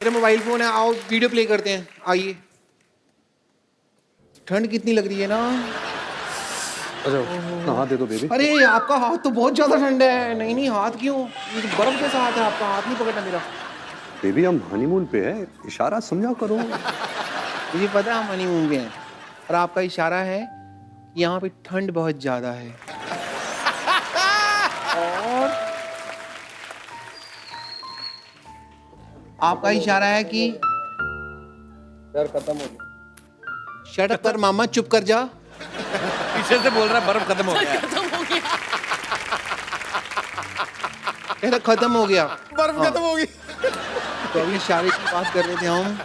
मेरा mobile phone है, आओ वीडियो प्ले करते हैं, आइए। ठंड कितनी लग रही है ना। अच्छा हाथ दे दो बेबी। अरे आपका हाथ तो बहुत ज्यादा ठंडा है। नहीं नहीं, हाथ क्यों, ये तो बर्फ जैसा हाथ है आपका, हाथ नहीं पकड़ना मेरा। बेबी हम हनीमून पे है, इशारा समझा करो। मुझे पता है हम हनीमून पे हैं, और आपका इशारा है कि यहाँ पे ठंड बहुत ज्यादा है। और आपका इशारा है कि डर खत्म हो गया। शट अप कर मामा, चुप कर जा। पीछे से बोल रहा बर्फ खत्म हो गया। कहता खत्म हो गया, बर्फ खत्म हो गई। तो अभी इशारे की बात कर रहे थे हम।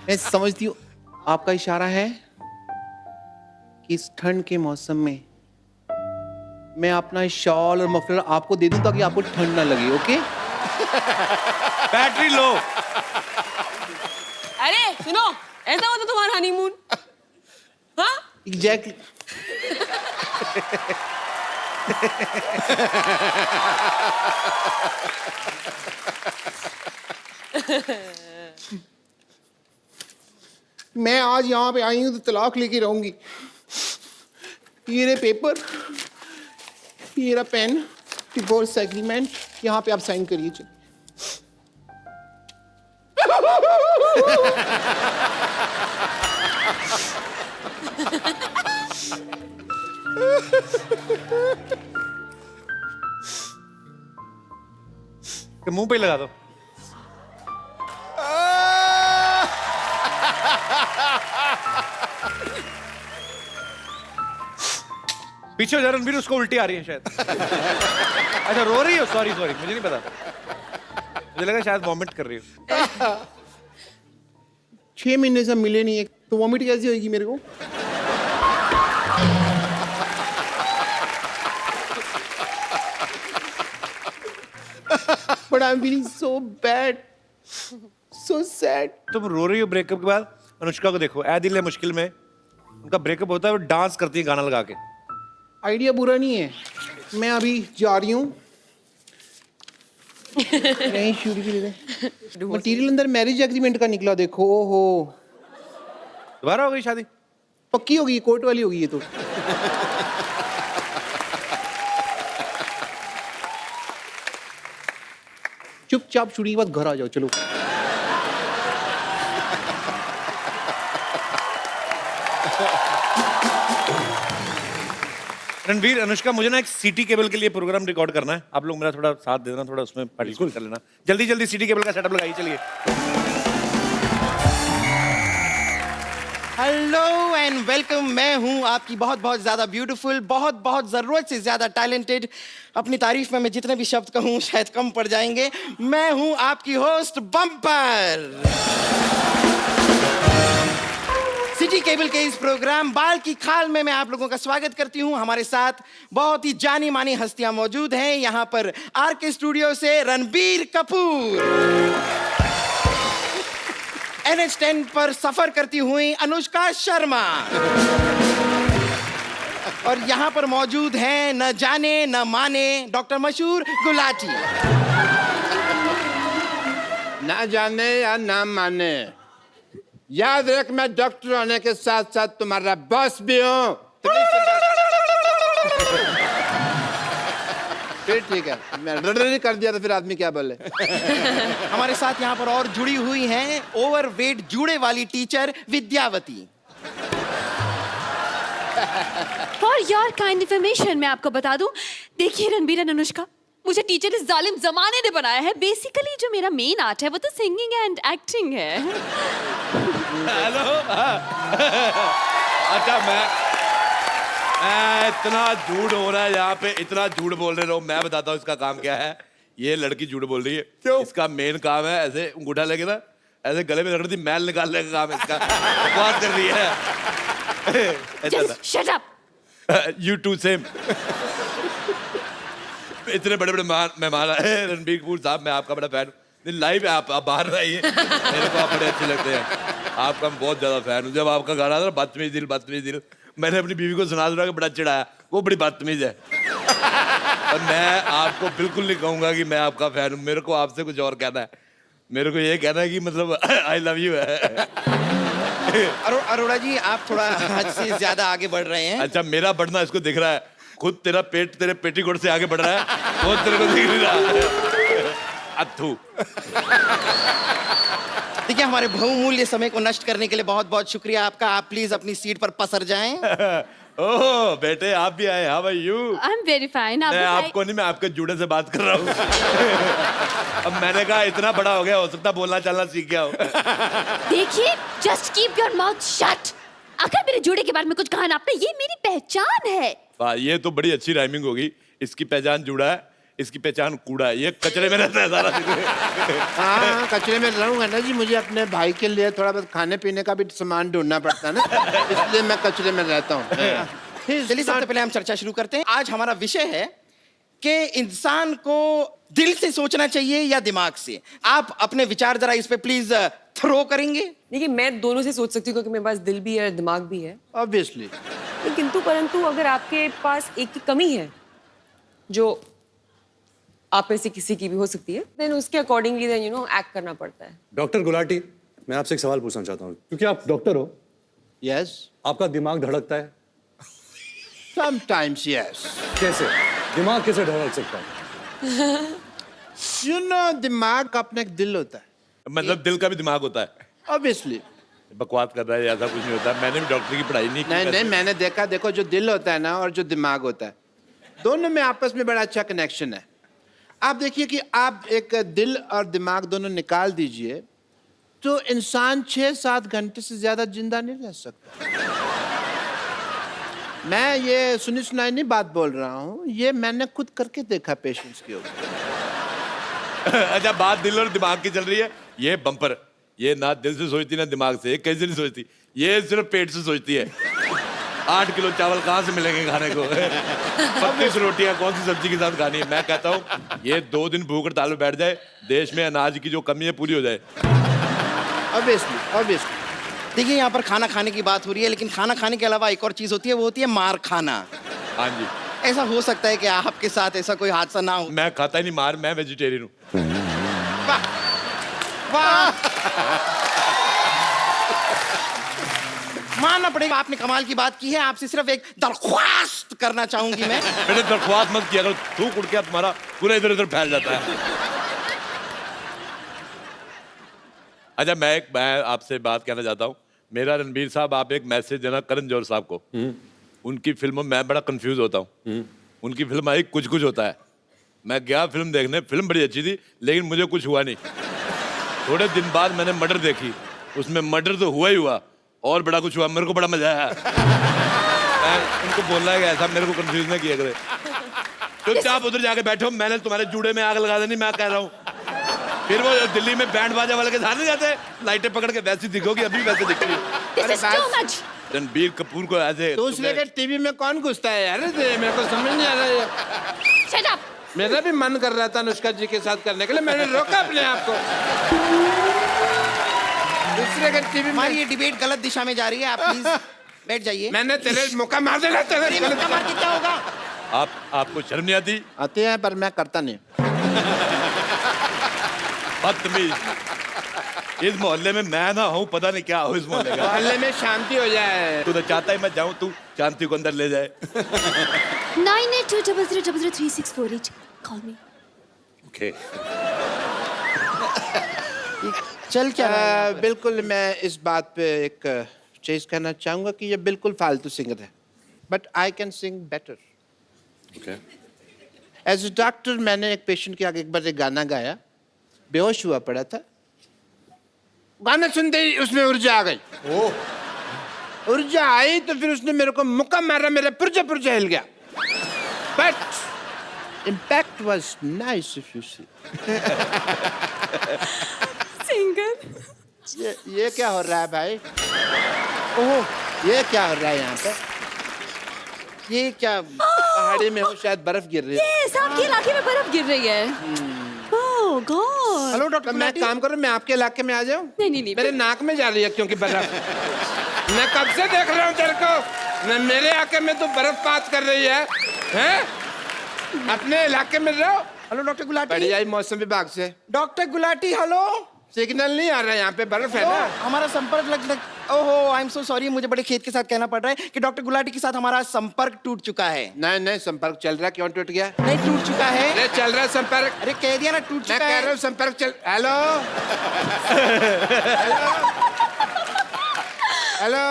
मैं समझती हूँ आपका इशारा है कि इस ठंड के मौसम में मैं अपना शॉल और मफलर आपको दे दूं ताकि आपको ठंड ना लगे। ओके? Battery low. अरे सुनो, ऐसा होता तुम्हारा हनीमून? हाँ? एग्जैक्टली। मैं आज यहाँ पे आई हूँ तो तलाक लेके रहूंगी। ये रहे पेपर, ये रहा पेन, डिवोर्स एग्रीमेंट, यहाँ पे आप साइन करिए। चलिए। मुंह पे ही लगा दो। पीछे हो जा रणबीर, उसको उल्टी आ रही है शायद। अच्छा रो रही हो? सॉरी सॉरी, मुझे नहीं पता, मुझे लगा शायद वॉमिट कर रही हो। 6 महीने से हम मिले नहीं है तो वॉमिट कैसी होगी मेरे को? But I'm feeling so bad, so sad. तुम रो रही हो ब्रेकअप के बाद? अनुष्का को देखो, ऐ दिल है मुश्किल में, उनका ब्रेकअप होता है, वो डांस करती है गाना लगा के। आइडिया बुरा नहीं है, मैं अभी जा रही हूँ। नहीं शुरू भी दे। मटीरियल अंदर मैरिज एग्रीमेंट का निकला, देखो। ओहो, दोबारा हो गई शादी? पक्की होगी, कोर्ट वाली होगी ये तो। चुपचाप छुट्टी के बाद घर आ जाओ, चलो। रणवीर, अनुष्का, मुझे ना एक सीटी केबल के लिए प्रोग्राम रिकॉर्ड करना है, आप लोग मेरा थोड़ा साथ दे देना, थोड़ा उसमें पार्टिसिपेट कर लेना। जल्दी जल्दी सीटी केबल का सेटअप लगाइए, चलिए। Hello and welcome. मैं हूं आपकी बहुत बहुत ज्यादा ब्यूटीफुल, बहुत बहुत जरूरत से ज्यादा टैलेंटेड। अपनी तारीफ में मैं जितने भी शब्द कहूं शायद कम पड़ जाएंगे। मैं हूं आपकी होस्ट बम्पर। सिटी केबल के इस प्रोग्राम बाल की खाल में मैं आप लोगों का स्वागत करती हूं। हमारे साथ बहुत ही जानी मानी हस्तियां मौजूद हैं। यहां पर आरके स्टूडियो से रणबीर कपूर, NH10 पर सफर करती हुई अनुष्का शर्मा, और यहां पर मौजूद हैं न जाने न माने डॉक्टर मशहूर गुलाटी। ना जाने या ना माने, याद रख मैं डॉक्टर होने के साथ साथ तुम्हारा बॉस भी हूँ। फिर ठीक है, मैं रड़ कर दिया तो फिर आदमी क्या बोले। हमारे साथ यहाँ पर और जुड़ी हुई हैं ओवरवेट जूड़े वाली teacher Vidyavati. For your kind information मैं आपको बता दूं, देखिए रणबीर और अनुष्का, मुझे टीचर इस जालिम जमाने ने बनाया है। बेसिकली जो मेरा मेन आर्ट है वो तो सिंगिंग एंड एक्टिंग है। हेलो। अच्छा मैं इतना झूठ हो रहा है यहाँ पे, इतना झूठ बोल रहे हो। मैं बताता हूँ इसका काम क्या है। ये लड़की झूठ बोल रही है। क्यों? इसका मेन काम है ऐसे अंगूठा लेके ना ऐसे गले में रगड़ दी, मैल निकालने का काम इसका। बकवास कर रही है। Just shut up. You too same. इतने बड़े बड़े मेहमान आए रणबीर कपूर साहब, मैं आपका बड़ा फैन हूँ। लाइव है, आप बाहर रहिए, मेरे को आप बड़े अच्छे लगते हैं। आपका मैं बहुत ज्यादा फैन हूँ। जब आपका गाना था बदतमीज दिल, मैंने अपनी बीवी को सुना के बड़ा चिढ़ाया, वो बड़ी बदतमीज है। और मैं आपको बिल्कुल नहीं कहूंगा कि मैं आपका फैन हूँ, मेरे को आपसे कुछ और कहना है। मेरे को ये कहना है कि मतलब आई लव यू है। अरोड़ा जी आप थोड़ा हद से ज्यादा आगे बढ़ रहे हैं। अच्छा मेरा बढ़ना इसको दिख रहा है, खुद तेरा पेट तेरे पेटीकोट से आगे बढ़ रहा है, वो तेरे को दिख नहीं रहा। अथू। देखिए हमारे बहुमूल्य समय को नष्ट करने के लिए बहुत बहुत शुक्रिया आपका। आप प्लीज अपनी सीट पर पसर जाएं। ओह बेटे आप भी आए, how are you? I am very fine. मैं आपको नहीं, मैं आपके जूड़े से बात कर रहा हूँ। अब मैंने कहा इतना बड़ा हो गया, हो सकता बोलना चलना सीख गया हो। देखिए, just keep your mouth shut. अगर मेरे जोड़े के बारे में कुछ कहा ना आपने, ये मेरी पहचान है। वाह, ये तो बड़ी अच्छी राइमिंग होगी। इसकी पहचान जूड़ा है, इसकी पहचान कूड़ा है, ये कचरे में रहता है सारा दिन। हाँ कचरे में रहूंगा ना जी, मुझे अपने भाई के लिए थोड़ा बहुत खाने पीने का भी सामान ढूंढना पड़ता है ना, इसलिए मैं कचरे में रहता हूँ। चलिए सबसे पहले हम चर्चा शुरू करते हैं। आज हमारा विषय है कि इंसान को दिल से सोचना चाहिए या दिमाग से। आप अपने विचार जरा इस पे प्लीज थ्रो करेंगे। देखिए मैं दोनों से सोच सकती हूँ क्योंकि मेरे पास दिल भी है दिमाग भी है, ऑब्वियसली। किंतु परंतु अगर आपके पास एक की कमी है जो आप में से किसी की भी हो सकती है, देन उसके अकॉर्डिंगली देन एक्ट करना पड़ता है। डॉक्टर गुलाटी, मैं आपसे एक सवाल पूछना चाहता हूँ, क्योंकि आप डॉक्टर हो। यस, आपका दिमाग धड़कता है? Sometimes yes. कैसे? दिमाग कैसे धड़क सकता है? यू नो, दिमाग का अपना एक दिल होता है, मतलब दिल का भी दिमाग होता है। ऑब्वियसली। बकवास कर रहा है, ऐसा कुछ नहीं होता। मैंने भी डॉक्टर की पढ़ाई नहीं की। नहीं, मैंने देखा, देखो जो दिल होता है ना और जो दिमाग होता है, दोनों में आपस में बड़ा अच्छा कनेक्शन है। आप देखिए कि आप एक दिल और दिमाग दोनों निकाल दीजिए तो इंसान 6-7 घंटे से ज्यादा जिंदा नहीं रह सकता। मैं ये सुनी सुनाई नहीं बात बोल रहा हूँ, ये मैंने खुद करके देखा पेशेंट्स के ऊपर। अच्छा बात दिल और दिमाग की चल रही है, ये बम्पर, ये ना दिल से सोचती ना दिमाग से, ये कैसे नहीं सोचती, ये सिर्फ पेट से सोचती है। 8 किलो चावल कहाँ से मिलेंगे खाने को? 25 रोटियां कौन सी सब्जी के साथ खानी है? मैं कहता हूँ ये 2 दिन भूख हड़ताल में बैठ जाए, देश में अनाज की जो कमी है पूरी हो जाए। ऑब्वियसली। देखिए यहाँ पर खाना खाने की बात हो रही है, लेकिन खाना खाने के अलावा एक और चीज होती है, वो होती है मार खाना। हाँ जी, ऐसा हो सकता है कि आपके साथ ऐसा कोई हादसा ना हो। मैं खाता ही नहीं मार, मैं वेजिटेरियन हूँ। मानना पड़ेगा, आपने कमाल की बात की है। आपसे सिर्फ एक दरख्वास्त करना चाहूंगी मैं। मैंने दरख्वास्त मत किया, अगर थूक उड़ के तुम्हारा पूरा इधर उधर फैल जाता है। अच्छा मैं आपसे बात कहना चाहता हूँ, मेरा रणबीर साहब आप एक मैसेज देना करण जौहर साहब को। उनकी फिल्मों में मैं बड़ा कंफ्यूज होता हूँ। उनकी फिल्म आई कुछ कुछ होता है, मैं गया फिल्म देखने, फिल्म बड़ी अच्छी थी लेकिन मुझे कुछ हुआ नहीं। थोड़े दिन बाद मैंने मर्डर देखी, उसमें मर्डर तो हुआ ही हुआ और बड़ा कुछ हुआ, मेरे को बड़ा मजा आया। मैं उनको बोलना है कि ऐसा मेरे को कंफ्यूज ना किया करे। चुपचाप उधर जाके बैठो, मैंने तुम्हारे जूड़े में आग लगा देनी, मैं कह रहा हूँ। फिर वो दिल्ली में बैंड बाजा वाले के साथ नहीं जाते, लाइटें पकड़ के वैसी दिखोगी, अभी वैसे दिखती है। This is too much. Ranbir Kapoor को ऐसे तो उस लेकर टीवी में कौन घुसता है यार? मेरे को समझ नहीं आ रहा है। Shut up. मेरा भी मन कर रहा था अनुष्का जी के साथ करने के लिए, मैंने रोका अपने आप को। दूसरे के टीवी में हमारी ये डिबेट गलत दिशा में जा रही है, आप प्लीज बैठ जाइए। मैंने तेरे मौका मार देना, तेरे मौका मार के क्या होगा? आपको शर्म नहीं आती? आते हैं पर मैं करता नहीं। बदतमीज, इस मोहल्ले में मैं ना हूँ, पता नहीं क्या हो इस मोहल्ले का। मोहल्ले में शांति हो जाए। तू तो चाहता ही मैं जाऊँ, तू शांति को अंदर ले जाए। 98200364 Call me. ओके चल क्या रहा है यहाँ पे? बिल्कुल मैं इस बात पे एक चीज कहना चाहूंगा कि ये बिल्कुल फालतू सिंगर है, but I can sing better. Okay as a doctor मैंने एक पेशेंट के आगे एक बार एक गाना गाया, बेहोश हुआ पड़ा था। गाना सुनते ही उसमें ऊर्जा आ गई। ऊर्जा आई तो फिर उसने मेरे को मुक्का मारा, मेरा पुर्जा पुर्जा हिल गया। But impact was nice if you see. Singer. ये क्या हो रहा है भाई? ओह ये क्या हो रहा है यहाँ पे? ये क्या पहाड़ी में हो, शायद बर्फ गिर रही है। Yes, आपके इलाके में बर्फ गिर रही है। Oh God. हेलो डॉक्टर तो मैं गुलाटी। काम करूं, मैं आपके इलाके में आ जाऊं? नहीं। मेरे नाक में जा रही है क्योंकि बर्फ। मैं कब से देख रहा हूं तेरे को, मैं मेरे इलाके में तो बर्फ पात कर रही है, हैं? अपने इलाके में रहो। Hello doctor Gulati. बढ़िया ही मौसम विभाग से। Doctor Gulati hello. सिग्नल नहीं आ रहा है यहाँ पे, बर्फ है ना। हमारा संपर्क लग ओहो आई एम सो सॉरी, मुझे बड़े खेद के साथ कहना पड़ रहा है कि डॉक्टर गुलाटी के साथ हमारा संपर्क टूट चुका है। नहीं नहीं, संपर्क चल रहा है। क्यों टूट गया? नहीं टूट चुका है। अरे चल रहा है संपर्क। अरे कह दिया ना टूट मैं चुका कह रहा है। हूँ संपर्क चल। Hello hello.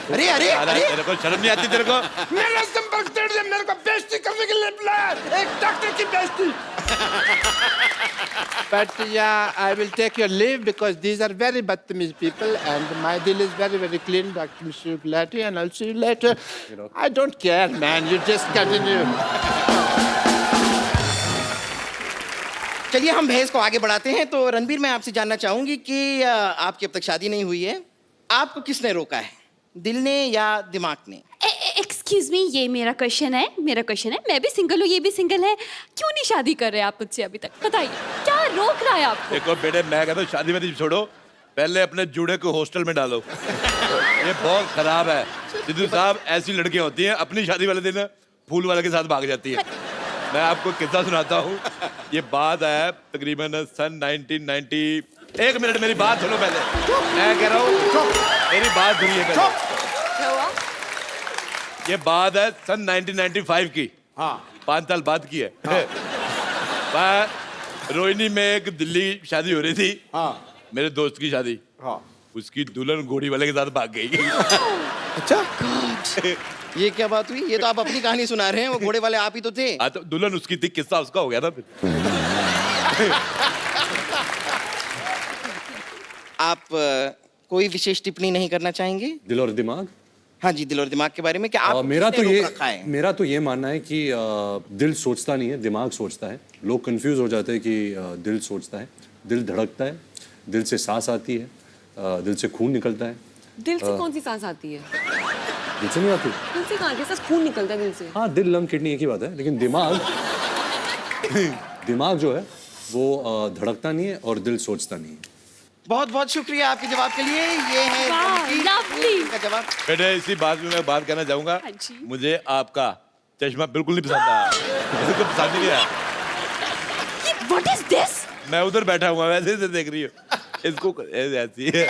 अरे अरे अरे तेरे को शर्म नहीं आती तेरे को? मेरा संपर्क तोड़ दिया, मेरे को बेइज्जती करने के लिए बुलाया, एक डॉक्टर की बेइज्जती। But yeah, I will take your leave because these are very bad people and my deal is very, very clean, Dr. Mr. Gulati, and I'll see you later. I don't care, man. You just continue. चलिए हम बहस को आगे बढ़ाते हैं। तो रणबीर, मैं आपसे जानना चाहूंगी कि आपकी अब तक शादी नहीं हुई है, आपको किसने रोका है, दिल ने या दिमाग ने? एक्सक्यूज मी, ये मेरा क्वेश्चन है, मैं भी सिंगल हूँ, ये भी सिंगल है, क्यों नहीं शादी कर रहे आप मुझसे अभी तक? बताइए क्या रोक रहा है आपको? देखो बेटे, मैं कहता हूँ शादी वादी छोड़ो, पहले अपने जूड़े को हॉस्टल में डालो। ये बहुत खराब है सिद्धू साहब। ऐसी लड़कियां होती हैं अपनी शादी वाले दिन फूल वाले के साथ भाग जाती है। मैं आपको किस्सा सुनाता हूँ। ये बात है तकरीबन सन 1990। एक मिनट मेरी बात सुनो पहले, मैं कह रहा हूँ मेरी बात सुनिए पहले। क्या हुआ? ये बात है सन 1995 की। हाँ 5 साल बाद की है। मैं रोहिणी में एक दिल्ली शादी हो रही थी। हाँ मेरे दोस्त की शादी। हाँ। उसकी दुल्हन घोड़ी वाले के साथ भाग गई। अच्छा, ये क्या बात हुई? ये तो आप अपनी कहानी सुना रहे हैं, वो घोड़े वाले आप ही तो थे। हाँ तो दुल्हन उसकी थी, किस्सा उसका हो गया ना फिर। आप कोई विशेष टिप्पणी नहीं करना चाहेंगे? दिल और दिमाग। हाँ जी, दिल और दिमाग के बारे में क्या आप मेरा तो किसने ये रोक रखा है? मेरा तो ये मानना है कि दिल सोचता नहीं है, दिमाग सोचता है। लोग कंफ्यूज हो जाते हैं कि दिल सोचता है, दिल धड़कता है, दिल से सांस आती है, दिल से खून निकलता है। दिल से कौन सी सांस आती है? दिल से नहीं आती? दिल से कहाँ? कैसा खून निकलता है दिल से? हाँ, दिल लंग किडनी एक ही बात है, लेकिन दिमाग दिमाग जो है वो धड़कता नहीं है और दिल सोचता नहीं है। बहुत बहुत शुक्रिया आपके जवाब के लिए। ये है वाह, रणबीर lovely। का जवाब। बेटे इसी बात में मैं बात कहना चाहूंगा। हाँ जी। मुझे आपका चश्मा बिल्कुल नहीं पसंद आया। मेरे को पसंद ही नहीं आया। What is this? मैं उधर बैठा हुआ वैसे से देख रही हूँ इसको ऐसी है।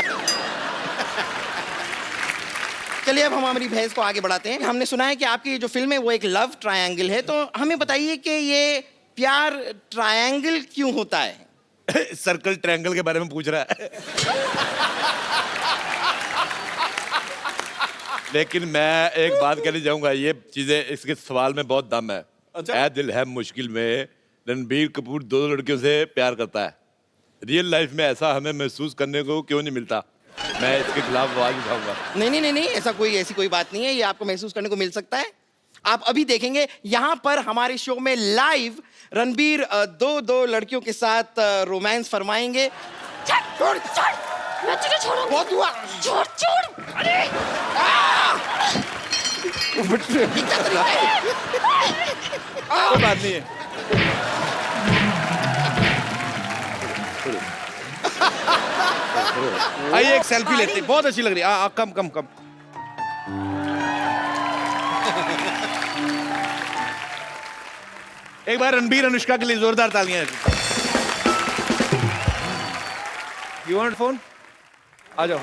चलिए अब हम हमारी बहस को आगे बढ़ाते हैं। हमने सुना है कि आपकी ये जो फिल्म है वो एक लव ट्रायंगल है, तो हमें बताइए कि ये प्यार ट्रायंगल क्यों होता है? सर्कल ट्रायंगल के बारे में पूछ रहा है। लेकिन मैं एक बात कहना चाहूंगा, ये चीजें इसके सवाल में बहुत दम है। ऐ दिल है मुश्किल में रणबीर कपूर 2 लड़कियों से प्यार करता है। रियल लाइफ में ऐसा हमें महसूस करने को क्यों नहीं मिलता? मैं इसके खिलाफ आवाज उठाऊंगा। नहीं, ऐसी कोई बात नहीं है, ये आपको महसूस करने को मिल सकता है। आप अभी देखेंगे यहाँ पर हमारे शो में लाइव रणबीर दो लड़कियों के साथ रोमांस फरमाएंगे। छोड़, मैं तुझे छोड़ूंगी। बहुत हुआ। छोड़। अरे ये क्या तरीका है? कोई बात नहीं है। आइए एक सेल्फी लेते हैं, बहुत अच्छी लग रही है। कम। एक बार रणबीर अनुष्का के लिए जोरदार तालियां। You want phone? आ जाओ।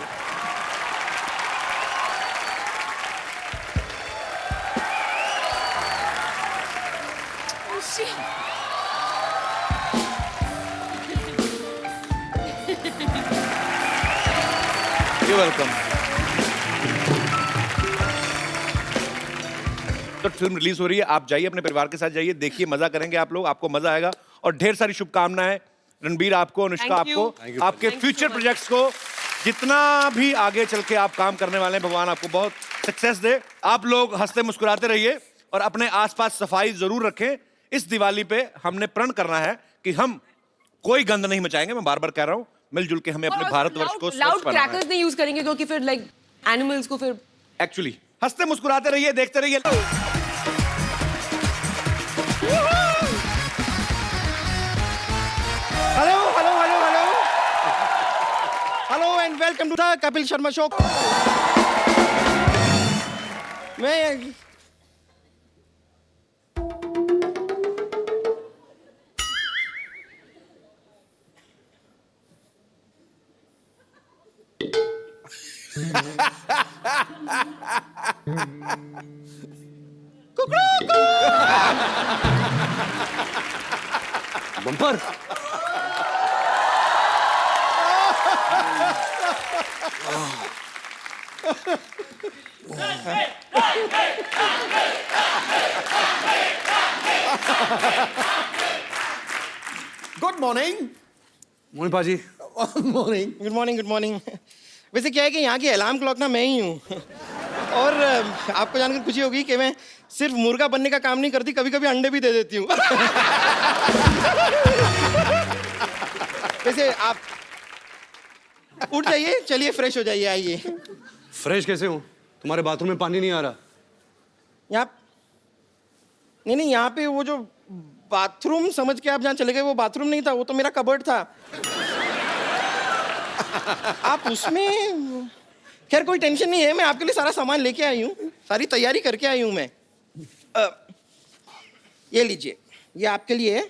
You welcome. तो फिल्म रिलीज हो रही है, आप जाइए अपने परिवार के साथ जाइए, देखिए, मजा करेंगे आप लोग, आपको मजा आएगा। और ढेर सारी शुभकामनाएं रणबीर आपको, अनुष्का Thank you. you. आपके Thank you future so much. Projects को, जितना भी आगे चल के आप काम करने वाले हैं, भगवान आपको बहुत सक्सेस दे। आप लोग हंसते मुस्कुराते रहिए और अपने आसपास सफाई जरूर रखें। इस दिवाली पे हमने प्रण करना है कि हम कोई गंद नहीं मचाएंगे। मैं बार बार कह रहा हूँ, मिलजुल के हमें अपने भारतवर्ष को लाउड स्वच्छ बनाना है। क्रैकर्स नहीं यूज करेंगे क्योंकि फिर लाइक एनिमल्स को फिर एक्चुअली हंसते मुस्कुराते रहिए, देखते रहिए। Hello and welcome to the Kapil Sharma show. मैं बम्पर। Good morning. मोहन पाजी। Morning. Good morning, good morning. वैसे क्या है कि यहाँ की अलार्म क्लॉक ना मैं ही हूँ। और आपको जानकर खुशी होगी कि मैं सिर्फ मुर्गा बनने का काम नहीं करती, कभी कभी अंडे भी दे देती हूँ। वैसे आप उठ जाइए, चलिए फ्रेश हो जाइए, आइए। फ्रेश कैसे हूँ? तुम्हारे बाथरूम में पानी नहीं आ रहा। यहाँ नहीं नहीं, यहाँ पे वो जो बाथरूम समझ के आप जहाँ चले गए, वो बाथरूम नहीं था, वो तो मेरा कबर्ड था। आप उसमें, खैर कोई टेंशन नहीं है, मैं आपके लिए सारा सामान लेके आई हूँ, सारी तैयारी करके आई हूँ मैं। ये लीजिए, ये आपके लिए है।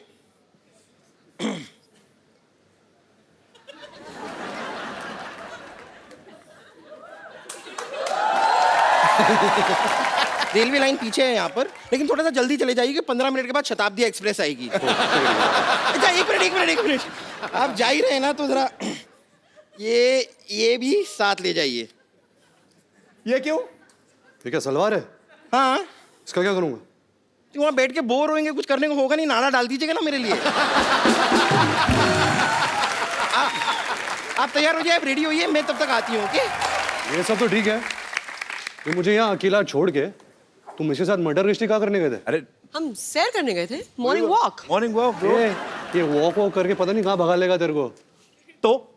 रेलवे लाइन पीछे है यहाँ पर, लेकिन थोड़ा सा जल्दी चले जाइए, 15 मिनट के बाद शताब्दी एक्सप्रेस आएगी। अच्छा एक मिनट, आप जा ही रहे हैं ना, तो जरा ये भी साथ ले जाइए। ये क्यों? ठीक है, सलवार है। हाँ, इसका क्या करूँगा? तो वहाँ बैठ के बोर होएंगे, कुछ करने को होगा नहीं, नाड़ा डाल दीजिएगा ना मेरे लिए। आप तैयार हो जाए, आप रेडी होइए, मैं तब तक आती हूँ। ओके? ये सब तो ठीक है, तो मुझे यहाँ अकेला छोड़ के तुम इसके साथ मर्डर मिस्ट्री क्या करने गए थे? अरे हम सैर करने गए थे, morning walk. Morning walk bro. ये वॉक करके पता नहीं कहाँ भगा लेगा तेरे को। तो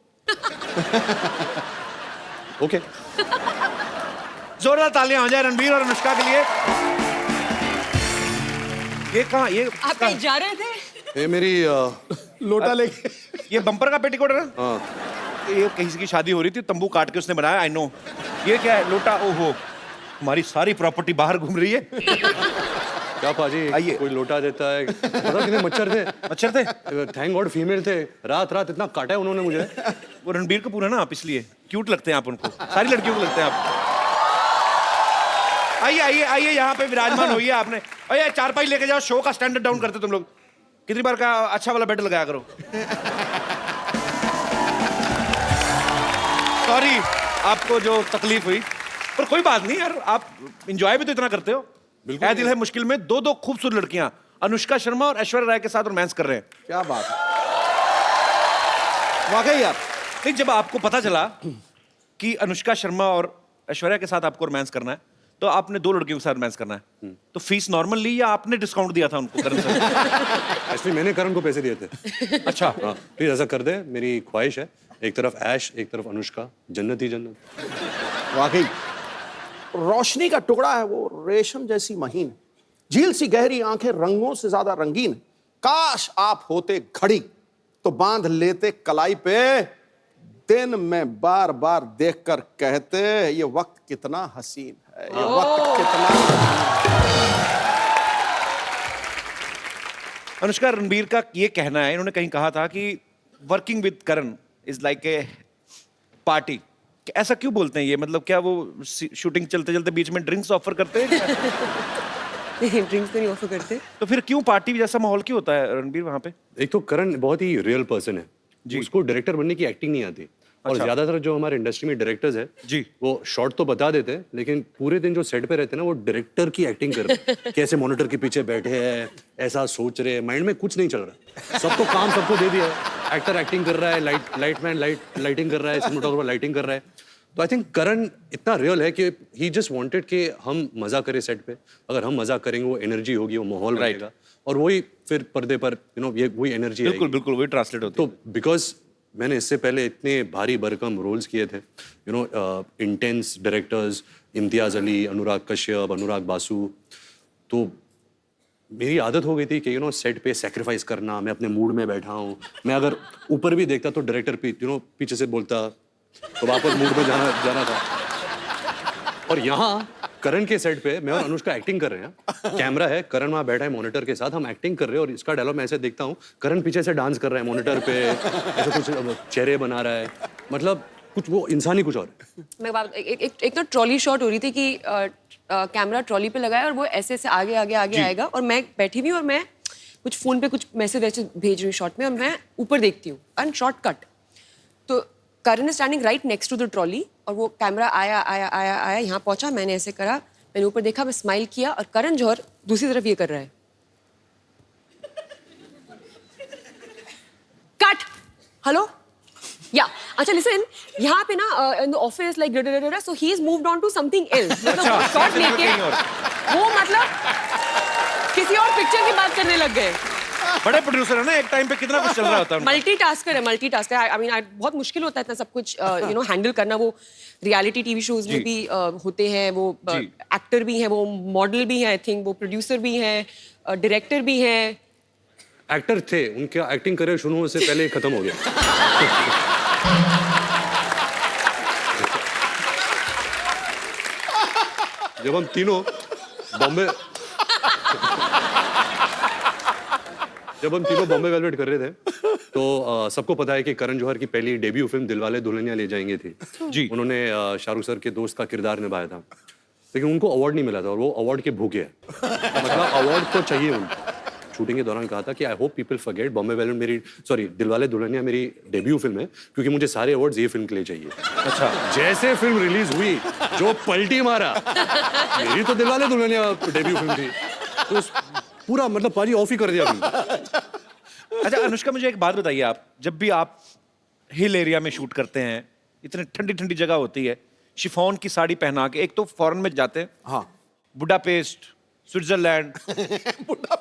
ओके। जोरदार तालियां हो जाए रणबीर और अनुष्का के लिए। ये कहाँ, ये आप कहीं जा रहे थे? ये मेरी लोटा लेके। ये बम्पर का पेटीकोट है ना? हाँ। ये किसी की शादी हो रही थी, तंबू काट के उसने बनाया। I know. ये क्या है? लोटा। ओहो, हमारी सारी प्रॉपर्टी बाहर घूम रही है। क्या पाजी, आइए। कोई लोटा देता है? पता कितने मच्छर थे? मच्छर थे? थैंक गॉड फीमेल थे। रात रात इतना काटा है उन्होंने मुझे। वो रणबीर कपूर है ना आप, इसलिए क्यूट लगते हैं आप उनको, सारी लड़कियों को लगते हैं आप। आइए आइए आइए, यहाँ पे विराजमान होइए आपने। अरे चारपाई लेके जाओ, शो का स्टैंडर्ड डाउन करते तुम लोग। कितनी बार का अच्छा वाला बेड लगाया करो। सॉरी आपको जो तकलीफ हुई, पर कोई बात नहीं यार, आप एंजॉय भी तो इतना करते हो। बिल्कुल। ऐ दिल है मुश्किल में दो खूबसूरत लड़कियां अनुष्का शर्मा और ऐश्वर्या राय के साथ रोमांस कर रहे हैं। क्या बात है, वाकई यार। नहीं, जब आपको पता चला कि अनुष्का शर्मा और ऐश्वर्या के साथ आपको रोमांस करना है, तो आपने 2 लड़कियों के साथ रोमांस करना है, तो फीस नॉर्मल ली या आपने डिस्काउंट दिया था उनको? करण सर एक्चुअली मैंने करण को पैसे दिए थे। अच्छा। हाँ, प्लीज ऐसा कर दे, मेरी ख्वाहिश है। एक तरफ ऐश, एक तरफ अनुष्का, जन्नत ही जन्नत। वाकई रोशनी का टुकड़ा है वो, रेशम जैसी महीन, झील सी गहरी आंखें, रंगों से ज्यादा रंगीन। काश आप होते घड़ी तो बांध लेते कलाई पे, दिन में बार बार देखकर कहते ये वक्त कितना हसीन है, ये वक्त कितना। अनुष्का, रणबीर का ये कहना है, इन्होंने कहीं कहा था कि working with Karan is like a party. ऐसा क्यों बोलते हैं ये? मतलब क्या वो शूटिंग चलते चलते बीच में ड्रिंक्स ऑफर करते हैं? नहीं, ड्रिंक्स तो नहीं ऑफर करते। तो फिर क्यों पार्टी जैसा माहौल क्यों होता है रणबीर वहां पे? एक तो करण बहुत ही रियल पर्सन है, उसको डायरेक्टर बनने की एक्टिंग नहीं आती। और अच्छा। ज्यादातर जो हमारे इंडस्ट्री में डायरेक्टर्स है जी, वो शॉर्ट तो बता देते हैं, लेकिन पूरे दिन जो सेट पे रहते हैं ना, वो डायरेक्टर की एक्टिंग कर रहे हैं। कैसे मॉनिटर के पीछे बैठे हैं, ऐसा सोच रहे हैं, माइंड में कुछ नहीं चल रहा। सबको काम सबको दे दिया है। एक्टर एक्टिंग कर रहा है, लाइटमैन लाइटिंग कर रहा है, सिनेमेटोग्राफर लाइटिंग कर रहा है। तो आई थिंक करण इतना रियल है कि ही जस्ट वांटेड कि हम मजा करें सेट पे। अगर हम मजा करेंगे, वो एनर्जी होगी, वो माहौल रहेगा, और वही फिर पर्दे पर ये वही एनर्जी। बिल्कुल बिल्कुल वही ट्रांसलेट होती है। तो बिकॉज मैंने इससे पहले इतने भारी भरकम रोल्स किए थे, इंटेंस डायरेक्टर्स, इम्तियाज अली, अनुराग कश्यप, अनुराग बासु, तो मेरी आदत हो गई थी कि सेट पे सेक्रीफाइस करना। मैं अपने मूड में बैठा हूँ, मैं अगर ऊपर भी देखता तो डायरेक्टर पीछे से बोलता, तो वापस मूड में जाना था। और यहाँ करण के सेट पे मैं और अनुष्का एक्टिंग कर रहे हैं, कैमरा है, करण वहाँ बैठा है मॉनिटर के साथ, हम एक्टिंग कर रहे हैं। और इसका डायलॉग मैं ऐसे देखता हूँ, करण पीछे से डांस कर रहा है मॉनिटर पे, ऐसे कुछ चेहरे बना रहा है। मतलब कुछ वो इंसान ही कुछ और है। मैं बात एक ना ट्रॉली शॉट हो रही थी कि कैमरा ट्रॉली पे लगाया और वो ऐसे ऐसे आगे आगे आगे आएगा और मैं बैठी हुई और मैं कुछ फोन पे कुछ मैसेज वैसे भेज रही हूँ शॉट में और मैं ऊपर देखती हूँ एंड शॉर्ट कट तो Karan is standing right next to the trolley और वो कैमरा आया आया आया आया यहाँ पहुंचा, मैंने ऐसे करा, मैंने ऊपर देखा, मैं स्माइल किया और करण जौहर दूसरी तरफ ये कर रहा है। कट। हेलो या अच्छा लिसन, यहाँ पे ना in the office like so he is moved on to something else, मतलब शॉट लेके वो मतलब किसी और पिक्चर की बात करने लग गए। बड़े प्रोड्यूसर है ना, एक टाइम पे कितना कुछ चल रहा होता है उनका। मल्टीटास्कर है। आई मीन बहुत मुश्किल होता है इतना सब कुछ हैंडल करना। वो रियलिटी टीवी शोज में भी होते हैं, वो एक्टर भी हैं, वो मॉडल भी हैं, आई थिंक वो प्रोड्यूसर भी हैं, डायरेक्टर भी हैं। एक्टर थे, उनका एक्टिंग करियर शुरू होने से पहले ही खत्म हो गया। जब हम तीनों बॉम्बे वेलवेट कर रहे थे तो सबको पता है कि करण जौहर की पहली डेब्यू फिल्म दिलवाले दुल्हनिया ले जाएंगे थी जी। उन्होंने शाहरुख सर के दोस्त का किरदार निभाया था, लेकिन उनको अवार्ड नहीं मिला था और वो अवार्ड के भूखे हैं। मतलब अवार्ड तो चाहिए उनको। शूटिंग के दौरान कहा था कि I hope people forget Bombay velvet Dilwale Dulhania मेरी डेब्यू फिल्म है क्योंकि मुझे सारे अवार्ड्स ये फिल्म के लिए चाहिए। अच्छा, जैसे फिल्म रिलीज हुई जो पलटी मारा, मेरी तो दिलवाले दुल्हनिया डेब्यू फिल्म थी, तो पूरा मतलब पाजी ऑफ ही कर दिया फिल्म। अच्छा अनुष्का, मुझे एक बात बताइए, आप जब भी आप हिल एरिया में शूट करते हैं, इतनी ठंडी ठंडी जगह होती है, शिफॉन की साड़ी पहना के, एक तो फॉरेन में जाते हैं, हाँ बुडापेस्ट, स्विट्जरलैंड,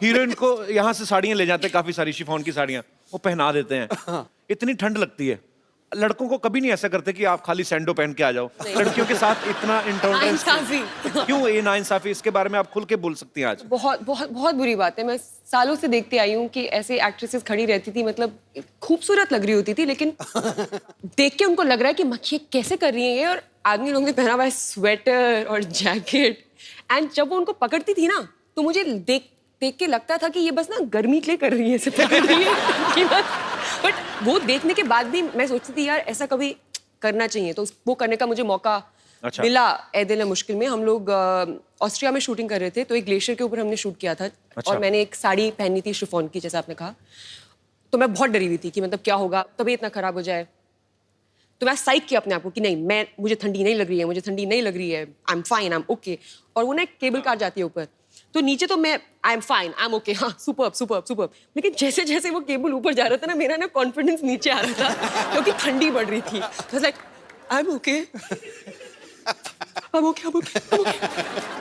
हीरोइन को यहाँ से साड़ियाँ ले जाते हैं, काफी सारी शिफॉन की साड़ियाँ वो पहना देते हैं। इतनी ठंड लगती है, लड़कों को कभी नहीं ऐसा करते कि आप खाली सैंडो पहन के आ जाओ। लड़कियों के साथ इतना इंटॉलरेंस क्यों? ये नाइंसाफी, इसके बारे में आप खुल के बोल सकती हैं आज। बहुत बहुत बहुत बुरी बात है। मैं सालों से देखते आई हूँ कि ऐसे एक्ट्रेसेस खड़ी रहती थी, मतलब खूबसूरत लग रही होती थी, लेकिन देख के उनको लग रहा है कि मक्खी कैसे कर रही है ये, और आदमी लोगों ने पहना हुआ है स्वेटर और जैकेट, एंड जब वो उनको पकड़ती थी ना तो मुझे देख के लगता था कि ये बस ना गर्मी के लिए कर रही है, ऐसे पकड़ रही है। बट वो देखने के बाद भी मैं सोचती थी यार ऐसा कभी करना चाहिए, तो वो करने का मुझे मौका मिला। ए दिल है मुश्किल में हम लोग ऑस्ट्रिया में शूटिंग कर रहे थे, तो एक ग्लेशियर के ऊपर हमने शूट किया था। और मैंने एक साड़ी पहनी थी शिफॉन की, जैसा आपने कहा, तो मैं बहुत डरी हुई थी कि मतलब क्या होगा, तबीयत इतना खराब हो जाए। तो मैं साइक किया अपने आप को कि नहीं, मुझे ठंडी नहीं लग रही है, I am fine, I am okay. और वो ना एक केबल कार जाती है ऊपर, तो नीचे तो मैं I am fine, I am okay, हाँ सुपर्ब। लेकिन जैसे जैसे वो केबल ऊपर जा रहा था ना, मेरा ना कॉन्फिडेंस नीचे आ रहा था क्योंकि ठंडी बढ़ रही थी। तो like I am okay,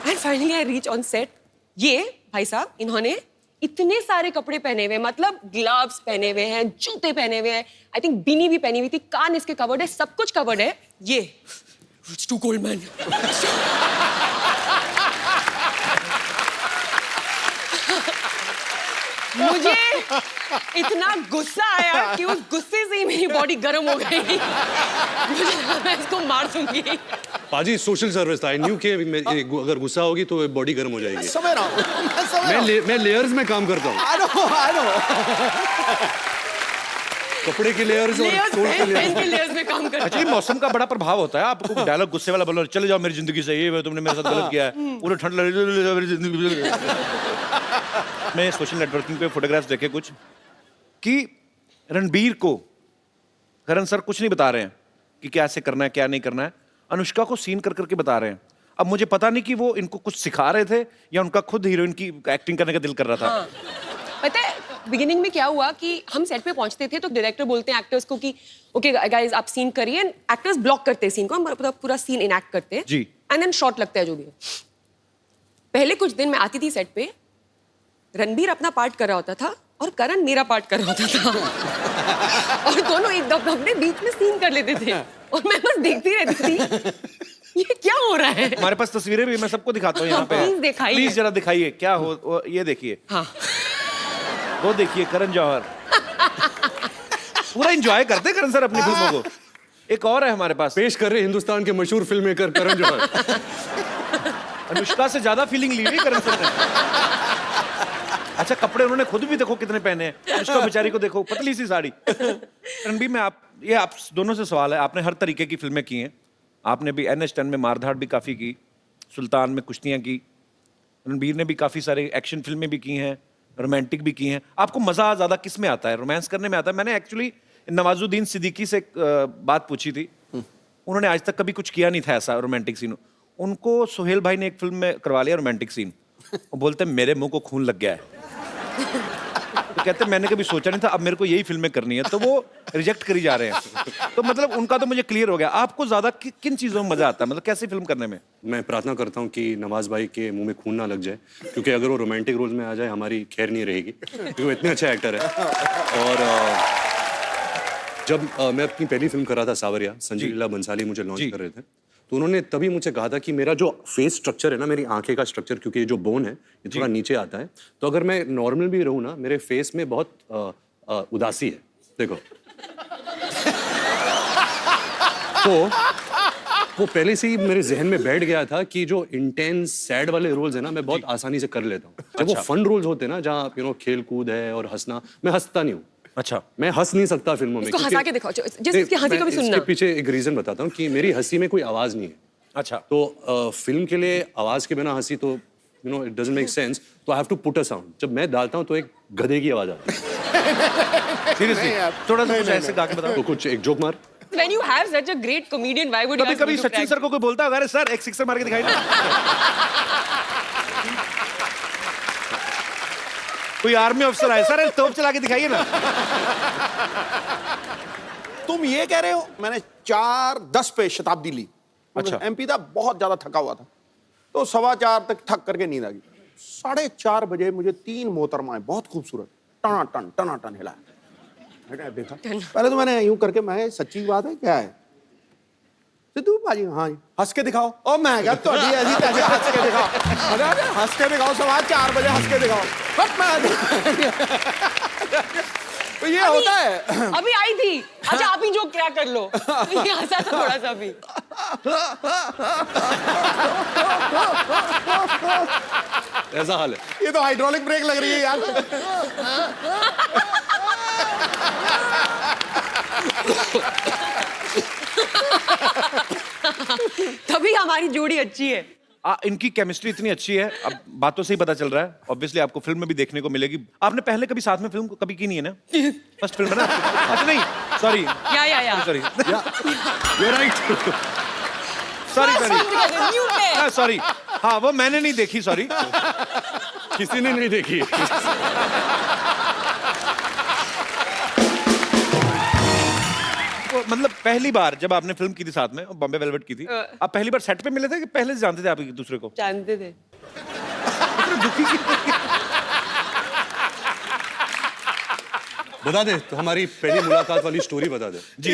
and finally I reach on set. ये भाई साहब इन्होंने इतने सारे कपड़े पहने हुए, मतलब ग्लव्स पहने हुए हैं, जूते पहने हुए हैं, आई थिंक बीनी भी पहनी हुई थी, कान इसके कवर्ड है, सब कुछ कवर्ड है। ये इट्स टू कोल्ड मैन। मुझे इतना गुस्सा आया कि उस गुस्से से ही मेरी बॉडी गर्म हो गई। मुझे लगा मैं इसको मार दूंगी। पाजी सोशल सर्विस था, आई न्यू कि अगर गुस्सा होगी तो बॉडी गर्म हो जाएगी। समझ रहा हूँ, मैं लेयर्स में काम करता हूँ। I know. कपड़े के लेयर्स और सोल के लेयर्स में काम करता। अच्छा, ये मौसम का बड़ा प्रभाव होता है। आपको डायलॉग गुस्से वाला बोलो, चले जाओ मेरी जिंदगी से, ये तुमने मेरे साथ गलत किया है, पूरा ठंड लग रही है। मैं सोशल नेटवर्किंग पे फोटोग्राफ्स देखे कुछ कि रणबीर को करण सर कुछ नहीं बता रहे हैं कि क्या ऐसे करना है क्या नहीं करना है, अनुष्का को सीन कर करके बता रहे हैं। अब मुझे पता नहीं कि वो इनको कुछ सिखा रहे थे या उनका खुद हीरोइन की एक्टिंग करने का दिल कर रहा था। हाँ। पता है बिगिनिंग में क्या हुआ कि हम सेट पे पहुंचते थे तो डायरेक्टर बोलते हैं एक्टर्स को कि ओके गाइस आप सीन करिए, एक्टर्स ब्लॉक करते हैं सीन को, हम पूरा सीन इनएक्ट करते हैं जी, एंड देन शॉट लगता है जो भी है। पहले कुछ दिन मैं आती थी सेट पे, रणबीर अपना पार्ट कर रहा होता था और करण मेरा पार्ट कर रहा होता था और दोनों एक अपने बीच में सीन कर लेते थे और मैं बस देखती रहती थी ये क्या हो रहा है। हमारे पास तस्वीरें भी मैं सबको दिखाता हूँ यहाँ पे, प्लीज दिखाइए, प्लीज जरा दिखाइए क्या हो। ये देखिए, हाँ वो देखिए करण जौहर पूरा एंजॉय करते करण सर अपनी फिल्मों को। एक और है हमारे पास, पेश कर रहे हिंदुस्तान के मशहूर फिल्म मेकर करण जौहर। अनुष्का से ज्यादा फीलिंग ली हुई करण सर ने। अच्छा कपड़े उन्होंने खुद भी देखो कितने पहने हैं, उसका बेचारी को देखो पतली सी साड़ी। रणबीर में आप दोनों से सवाल है, आपने हर तरीके की फिल्में की हैं, आपने भी NH10 में मारधाड़ भी काफ़ी की, सुल्तान में कुश्तियाँ की, रणबीर ने भी काफ़ी सारे एक्शन फिल्में भी की हैं, रोमांटिक भी की हैं। आपको मज़ा ज़्यादा किस में आता है, रोमांस करने में आता है? मैंने एक्चुअली नवाजुद्दीन सिद्दीकी से बात पूछी थी, उन्होंने आज तक कभी कुछ किया नहीं था ऐसा रोमांटिक सीन। उनको सोहेल भाई ने एक फिल्म में करवा लिया रोमांटिक सीन, वो बोलते मेरे मुंह को खून लग गया है। तो कहते मैंने कभी सोचा नहीं था, अब मेरे को यही फिल्में करनी है, तो वो रिजेक्ट करी जा रहे हैं। तो मतलब उनका तो मुझे क्लियर हो गया। आपको ज्यादा किन चीजों में मजा आता है, मतलब कैसी फिल्म करने में? मैं प्रार्थना करता हूँ कि नवाज भाई के मुंह में खून ना लग जाए, क्योंकि अगर वो रोमांटिक रोल में आ जाए हमारी खैर नहीं रहेगी, क्योंकि वो इतने अच्छे एक्टर है। और जब मैं अपनी पहली फिल्म कर रहा था सावरिया, संजय लीला बंसाली मुझे लॉन्च कर रहे थे, तो उन्होंने तभी मुझसे कहा था कि मेरा जो फेस स्ट्रक्चर है ना, मेरी आंखें का स्ट्रक्चर, क्योंकि ये जो बोन है ये थोड़ा नीचे आता है, तो अगर मैं नॉर्मल भी रहूँ ना, मेरे फेस में बहुत उदासी है, देखो। तो वो पहले से ही मेरे जहन में बैठ गया था कि जो इंटेंस सैड वाले रोल्स है ना, मैं बहुत आसानी से कर लेता हूँ। जब वो फन रोल्स होते हैं ना, जहाँ खेल कूद है और हंसना, मैं हंसता नहीं हूँ। अच्छा, मैं हंस नहीं सकता फिल्मों में। इसको हंसा के दिखाओ, जिस इसकी हंसी को भी सुनना। इसके पीछे एक रीजन बताता हूँ कि मेरी हंसी में कोई आवाज नहीं है। अच्छा, तो फिल्म के लिए आवाज के बिना हंसी तो इट डजंट मेक सेंस, तो I have to put a sound. जब मैं डालता हूँ तो एक गधे की आवाज आती है। सीरियसली थोड़ा सा कुछ ऐसे गा के बताओ। तो कुछ एक जोक मार। When you have such a great comedian, why would you कभी ask me कभी to सचिन crack? सर को कोई बोलता है, अरे सर एक सिक्सर मार के दिखाई ना। कोई आर्मी अफसर आए, सर तोप चला के दिखाइए ना। तुम ये कह रहे हो मैंने 4:10 पे शताब्दी ली। अच्छा। MP था, बहुत ज्यादा थका हुआ था, तो 4:15 तक थक करके नींद आ गई। 4:30 बजे मुझे 3 मोहतरमाएं बहुत खूबसूरत टनाटन हिलाया। मैंने देखा, पहले तो मैंने यूं करके, मैं सच्ची बात है क्या है सिद्धू भाजी? हाँ जी। हंस के दिखाओ। ओ मैं क्या थोड़ी ऐसी तैसी हंस के दिखाओ। अरे हंस के दिखाओ, 4:15 बजे हंस के दिखाओ। तो ये होता है। अभी आई थी, अच्छा आप ही जो क्या कर लो। ये हंसा था थोड़ा सा अभी। ऐसा हाल है। ये तो हाइड्रोलिक ब्रेक लग रही है यार। तभी हमारी जोड़ी अच्छी है। इनकी केमिस्ट्री इतनी अच्छी है, अब बातों से ही पता चल रहा है। ऑब्वियसली आपको फिल्म में भी देखने को मिलेगी। आपने पहले कभी साथ में फिल्म कभी की नहीं है ना? फर्स्ट फिल्म है ना? अच्छा नहीं, सॉरी या sorry You're right. Sorry sorry, हाँ वो मैंने नहीं देखी, सॉरी। किसी ने नहीं देखी। मतलब पहली बार जब आपने फिल्म की थी साथ में, बॉम्बे वेलवेट की थी, आप पहली बार सेट पे मिले थे कि पहले से जानते थे आप एक दूसरे को? जानते थे। बता दे, तो हमारी पहली मुलाकात वाली स्टोरी बता दे। जी।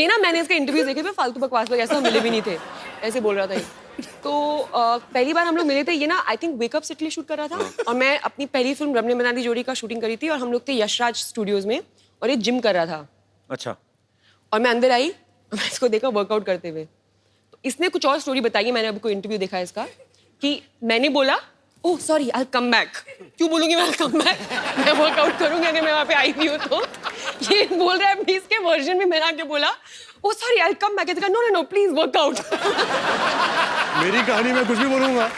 ये ना मैंने इसके इंटरव्यू देखे थे, फालतू बकवास वगैरह, ऐसा मिले भी नहीं थे, ऐसे बोल रहा था ये। तो पहली बार हम लोग मिले थे, ये ना आई थिंक वेकअप से शूट कर रहा था, और मैं अपनी पहली फिल्म रब ने बना दी जोड़ी का शूटिंग करी थी, और हम लोग थे यशराज स्टूडियोज में, और ये जिम कर रहा था। अच्छा। और मैं अंदर आई, मैं इसको देखा वर्कआउट करते हुए। तो इसने कुछ और स्टोरी बताई है, मैंने अभी कोई इंटरव्यू देखा है इसका, कि मैंने बोला oh sorry I come back. क्यों बोलूंगी मैं कम बैक? मैं वर्कआउट करूंगी अगर मैं वहां पे आई हुई हूँ तो। ये बोल रहा है अपनी इसके वर्जन में, मैंने आके बोला oh sorry I come back. No no no please workout. मेरी कहानी में कुछ भी बोलूंगा।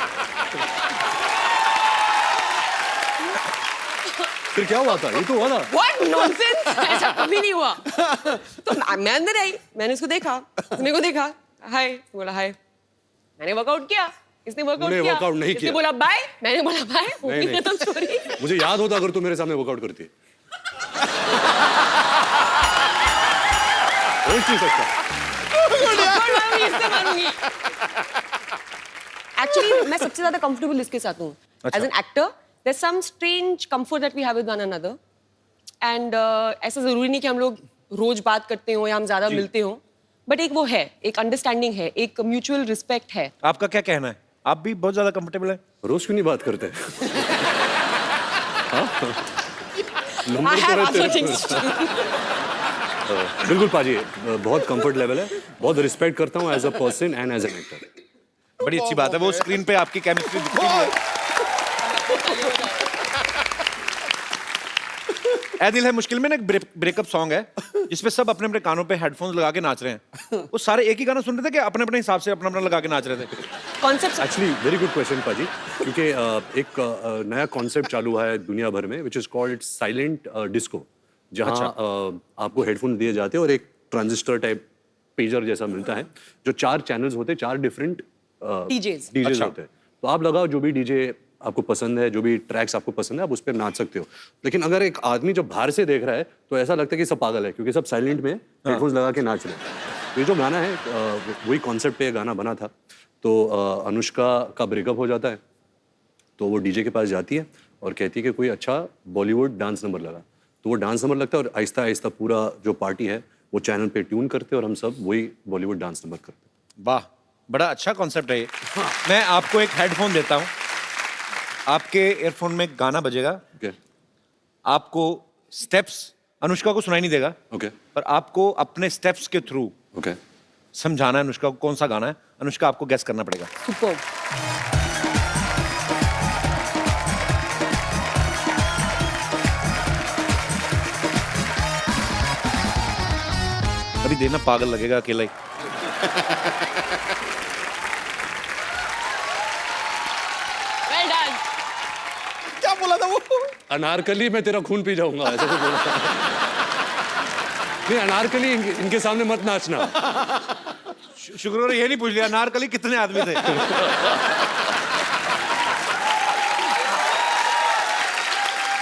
फिर क्या हुआ था? ये तो हुआ था। What nonsense! ऐसा कभी नहीं हुआ। तो मैं अंदर आई, मैंने उसको देखा, मेरे को देखा, हाय, बोला हाय। मैंने वर्कआउट किया, इसने वर्कआउट तूने किया। वर्कआउट नहीं इसने किया। बोला बाय, मैंने बोला बाय। नहीं, नहीं। खत्म स्टोरी। मुझे याद होता अगर तू मेरे सामने वर्कआउट करती। हो नहीं सकता। इससे मानूंगी। Actually, मैं सबसे ज्यादा कंफर्टेबल इसके साथ हूँ। अच्छा। As an actor, there's some strange comfort that we have with one another. And ऐसा जरूरी नहीं कि हम लोग रोज बात करते हो या हम ज्यादा मिलते हो, बट एक वो है, एक अंडरस्टैंडिंग है, एक म्यूचुअल रिस्पेक्ट है। आपका क्या कहना है? आप भी बहुत ज्यादा कंफर्टेबल है? रोज क्यों नहीं बात करते? हाँ? I नंबर तो have रहते other हैं। things to do. बिल्कुल पाजी, बहुत कंफर्ट लेवल है, बहुत रिस्पेक्ट करता हूँ as a person and as an actor. बड़ी अच्छी बात है, वो स्क्रीन पे आपकी केमिस्ट्री दिखती भी है। ऐ दिल है मुश्किल में ना एक ब्रेकअप सॉन्ग है जिसपे सब अपने अपने कानों पे हेडफोन्स लगा के नाच रहे हैं। वो सारे एक ही गाना सुन रहे थे कि अपने अपने हिसाब से अपना अपना लगा के नाच रहे थे? Concept actually very good question पाजी, क्योंकि एक नया कॉन्सेप्ट चालू हुआ है दुनिया भर में which is called silent disco, जहाँ आपको हेडफोन दिए जाते हैं और एक ट्रांजिस्टर टाइप पेजर जैसा मिलता है जो 4 चैनल्स होते हैं, 4 डिफरेंट DJs। डीजेज होते हैं। तो आप लगाओ जो भी डीजे आपको पसंद है, जो भी ट्रैक्स आपको पसंद है, आप उस पर नाच सकते हो। लेकिन अगर एक आदमी जब बाहर से देख रहा है तो ऐसा लगता है कि सब पागल है, क्योंकि सब साइलेंट में हेडफोन्स लगा के नाच रहे हैं। तो ये जो गाना है वही कॉन्सेप्ट पे गाना बना था। तो अनुष्का का ब्रेकअप हो जाता है, तो वो डीजे के पास जाती है और कहती है कि कोई अच्छा बॉलीवुड डांस नंबर लगा। तो वो डांस नंबर लगता है और आहिस्ता आहिस्ता पूरा जो पार्टी है वो चैनल पे ट्यून करते हैं और हम सब वही बॉलीवुड डांस नंबर करते हैं। वाह, बड़ा अच्छा कॉन्सेप्ट है ये। मैं आपको एक हेडफोन देता हूँ, आपके ईयरफोन में गाना बजेगा, ओके आपको स्टेप्स अनुष्का को सुनाई नहीं देगा, ओके पर आपको अपने स्टेप्स के थ्रू ओके समझाना है अनुष्का को कौन सा गाना है। अनुष्का आपको गेस करना पड़ेगा। सुपर। अभी देना पागल लगेगा अकेला ही। Well done. क्या बोला था वो? अनारकली मैं तेरा खून पी जाऊंगा, ऐसा तो बोला था। नहीं, अनारकली इनके सामने मत नाचना। शुक्र है ये नहीं पूछ लिया नारकली कितने आदमी थे।